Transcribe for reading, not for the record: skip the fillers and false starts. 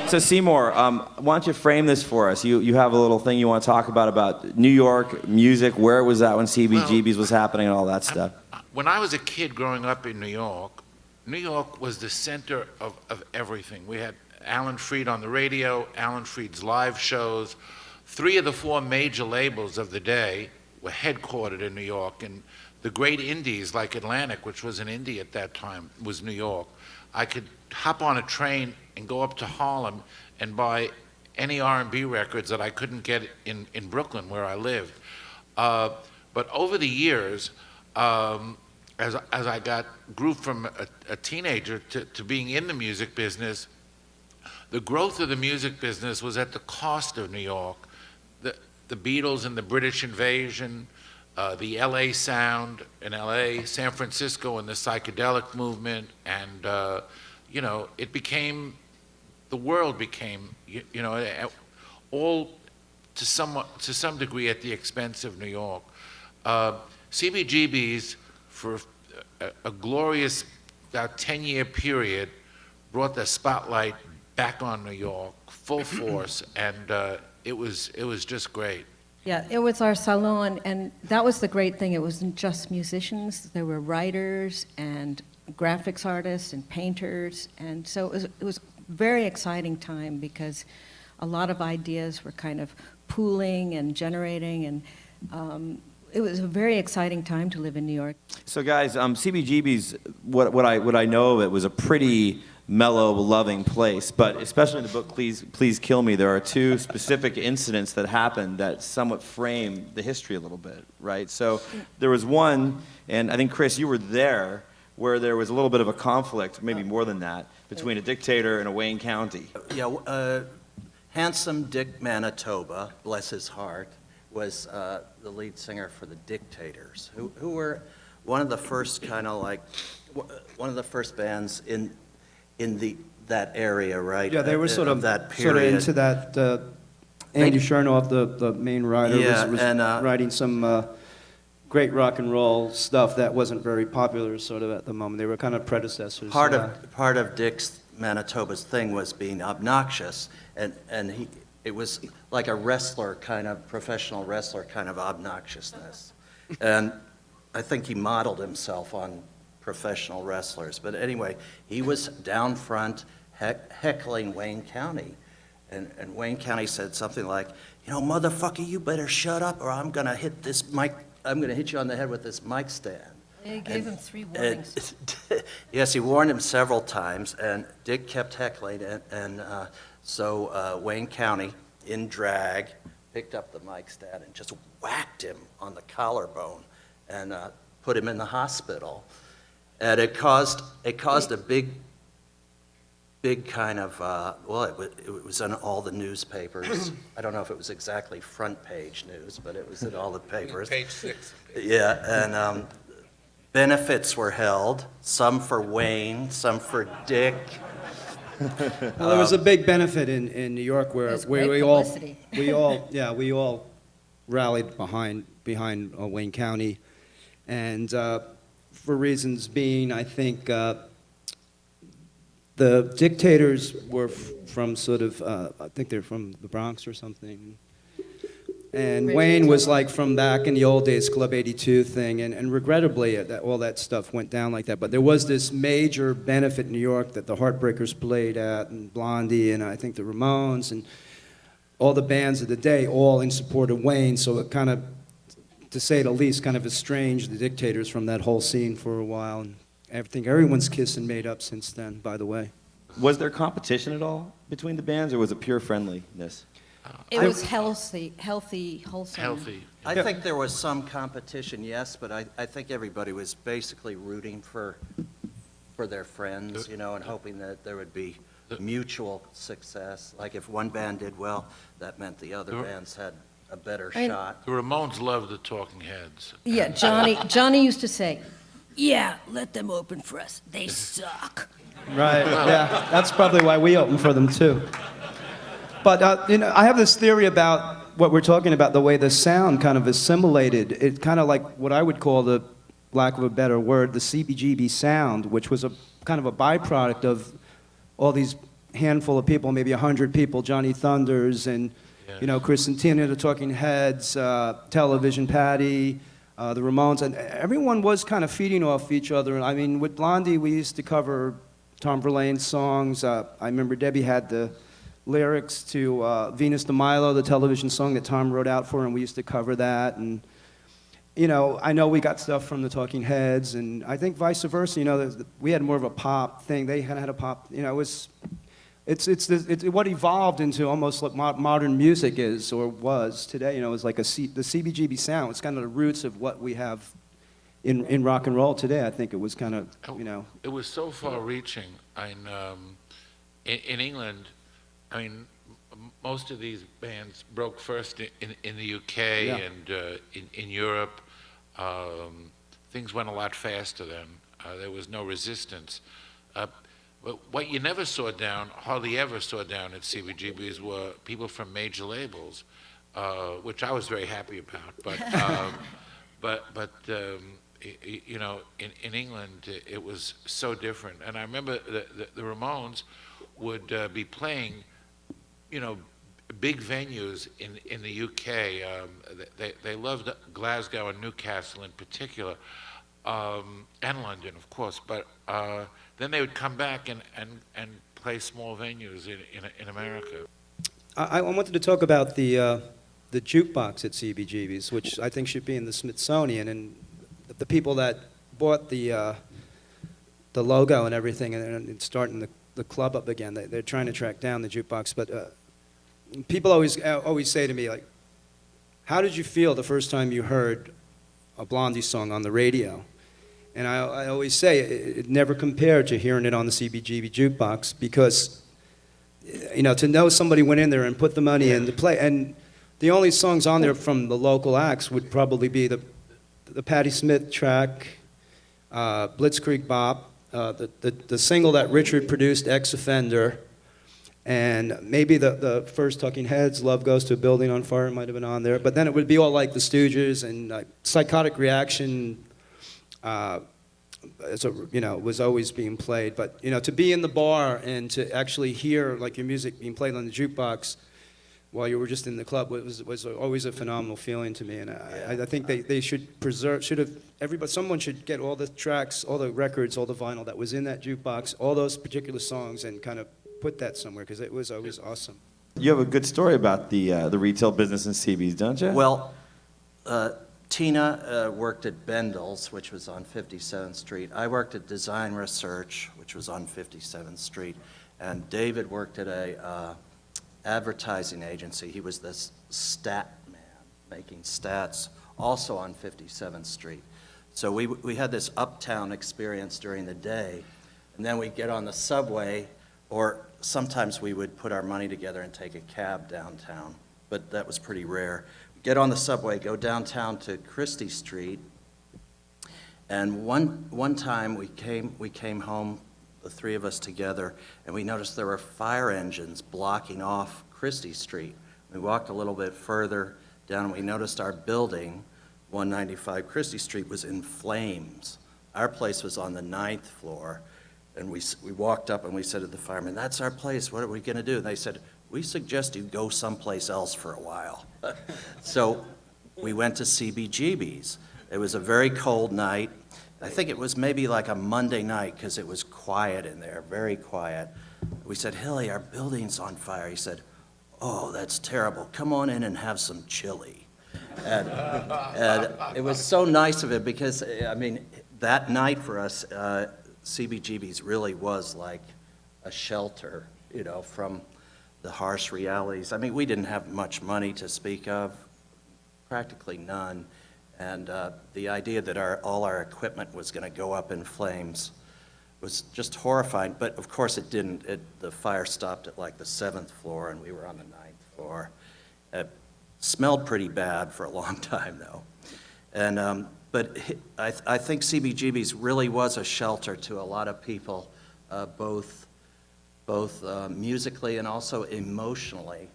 So Seymour, why don't you frame this for us? You have a little thing you want to talk about New York music, where it was at when CBGB's was happening and all that stuff. When I was a kid growing up in New York was the center of everything. We had Alan Freed on the radio, Alan Freed's live shows. 3 of the 4 major labels of the day were headquartered in New York, and the great indies like Atlantic, which was an indie at that time, was New York. I could hop on a train and go up to Harlem and buy any R&B records that I couldn't get in Brooklyn where I lived. But over the years, as I grew from a teenager to being in the music business, the growth of the music business was at the cost of New York. The Beatles and the British invasion, the LA sound in LA, San Francisco and the psychedelic movement, and you know, it became, the world became, you know, all to some degree at the expense of New York. CBGB's, for a glorious about 10-year period, brought the spotlight back on New York, full force, and it was just great. Yeah, it was our salon, and that was the great thing. It wasn't just musicians. There were writers and graphics artists and painters, and so it was a very exciting time because a lot of ideas were kind of pooling and generating, and it was a very exciting time to live in New York. So guys, CBGB's, what I know of it was a pretty mellow, loving place, but especially in the book Please Kill Me, there are 2 specific incidents that happened that somewhat frame the history a little bit, right? So there was one, and I think Chris, you were there, where there was a little bit of a conflict, maybe more than that, between a dictator and a Wayne County. Yeah, handsome Dick Manitoba, bless his heart, was the lead singer for the Dictators, who were one of the first kind of like, one of the first bands in that area, right? Yeah, they were sort of that period. Sort of into that. Andy Chernoff, the main writer, was writing some great rock and roll stuff that wasn't very popular, sort of at the moment. They were kind of predecessors. Part of Dick's Manitoba's thing was being obnoxious, and it was like a wrestler kind of, professional wrestler kind of obnoxiousness, and I think he modeled himself on professional wrestlers. But anyway, he was down front heckling Wayne County. And Wayne County said something like, you know, motherfucker, you better shut up or I'm gonna hit this mic, I'm gonna hit you on the head with this mic stand. They gave him 3 warnings. Yes, he warned him several times, and Dick kept heckling, so Wayne County, in drag, picked up the mic stand and just whacked him on the collarbone and put him in the hospital. And it caused a big kind of, well, it was in all the newspapers. I don't know if it was exactly front page news, but it was in all the papers. Page 6. Yeah, and benefits were held, some for Wayne, some for Dick. Well, there was a big benefit in New York where we all rallied behind Wayne County, and for reasons being, I think the Dictators were from sort of, I think they're from the Bronx or something. And Wayne was like from back in the old days, Club 82 thing, and regrettably, all that stuff went down like that. But there was this major benefit in New York that the Heartbreakers played at, and Blondie, and I think the Ramones, and all the bands of the day, all in support of Wayne. So it kind of, to say the least, kind of estranged the Dictators from that whole scene for a while. And everyone's kissed and made up since then, by the way. Was there competition at all between the bands, or was it pure friendliness? It was healthy, wholesome. Healthy. I think there was some competition, yes, but I think everybody was basically rooting for their friends, you know, and hoping that there would be mutual success. Like if one band did well, that meant the other bands had a better shot. The Ramones loved the Talking Heads. Yeah, Johnny used to say, yeah, let them open for us. They suck. Right, yeah, that's probably why we opened for them too. But you know, I have this theory about what we're talking about, the way the sound kind of assimilated. It kind of like what I would call, the lack of a better word, the CBGB sound, which was a kind of a byproduct of all these handful of people, maybe 100 people, Johnny Thunders and, you know, Chris and Tina, the Talking Heads, Television Patti, the Ramones, and everyone was kind of feeding off each other. I mean, with Blondie, we used to cover Tom Verlaine's songs. I remember Debbie had the lyrics to Venus de Milo, the television song that Tom wrote out for her, and we used to cover that. And, you know, I know we got stuff from the Talking Heads, and I think vice versa. You know, we had more of a pop thing. They kind of had a pop. You know, it's what evolved into almost what modern music is or was today. You know, it's like the CBGB sound. It's kind of the roots of what we have in rock and roll today. I think it was kind of, you know. It was so far-reaching. In England, I mean, most of these bands broke first in the UK and in Europe. Things went a lot faster then. There was no resistance. But what you never saw down, hardly ever saw down at CBGBs were people from major labels, which I was very happy about. But you know, in England, it was so different. And I remember the Ramones would be playing, you know, big venues in the UK. They loved Glasgow and Newcastle in particular, and London, of course. But then they would come back and play small venues in America. I wanted to talk about the jukebox at CBGB's, which I think should be in the Smithsonian, and the people that bought the logo and everything, and starting the club up again. They're trying to track down the jukebox, but people always say to me, like, how did you feel the first time you heard a Blondie song on the radio? And I always say it never compared to hearing it on the CBGB jukebox, because, you know, to know somebody went in there and put the money in to play, and the only songs on there from the local acts would probably be the Patti Smith track, Blitzkrieg Bop, the single that Richard produced, Ex-Offender, and maybe the first Talking Heads, Love Goes to a Building on Fire, might have been on there. But then it would be all like the Stooges and Psychotic Reaction, you know, was always being played. But, you know, to be in the bar and to actually hear like your music being played on the jukebox while you were just in the club was always a phenomenal feeling to me. And I think they should someone should get all the tracks, all the records, all the vinyl that was in that jukebox, all those particular songs, and kind of put that somewhere, because it was always awesome. You have a good story about the retail business in CB's, don't you? Well, Tina worked at Bendel's, which was on 57th Street. I worked at Design Research, which was on 57th Street. And David worked at a advertising agency. He was the stat man, making stats, also on 57th Street. So we had this uptown experience during the day, and then we'd get on the subway, or sometimes we would put our money together and take a cab downtown, but that was pretty rare. Get on the subway, go downtown to Christie Street, and one time we came home, the three of us together, and we noticed there were fire engines blocking off Christie Street. We walked a little bit further down, and we noticed our building, 195 Christie Street, was in flames. Our place was on the 9th floor. And we walked up and we said to the firemen, "That's our place, what are we gonna do?" And they said, "We suggest you go someplace else for a while." So we went to CBGB's. It was a very cold night. I think it was maybe like a Monday night, because it was quiet in there, very quiet. We said, "Hilly, our building's on fire." He said, "Oh, that's terrible. Come on in and have some chili." And it was so nice of him, because, I mean, that night for us, CBGB's really was like a shelter, you know, from the harsh realities. I mean, we didn't have much money to speak of, practically none, and the idea that all our equipment was going to go up in flames was just horrifying. But of course it didn't. The fire stopped at like the 7th floor, and we were on the 9th floor. It smelled pretty bad for a long time, though. And but I think CBGB's really was a shelter to a lot of people, both musically and also emotionally.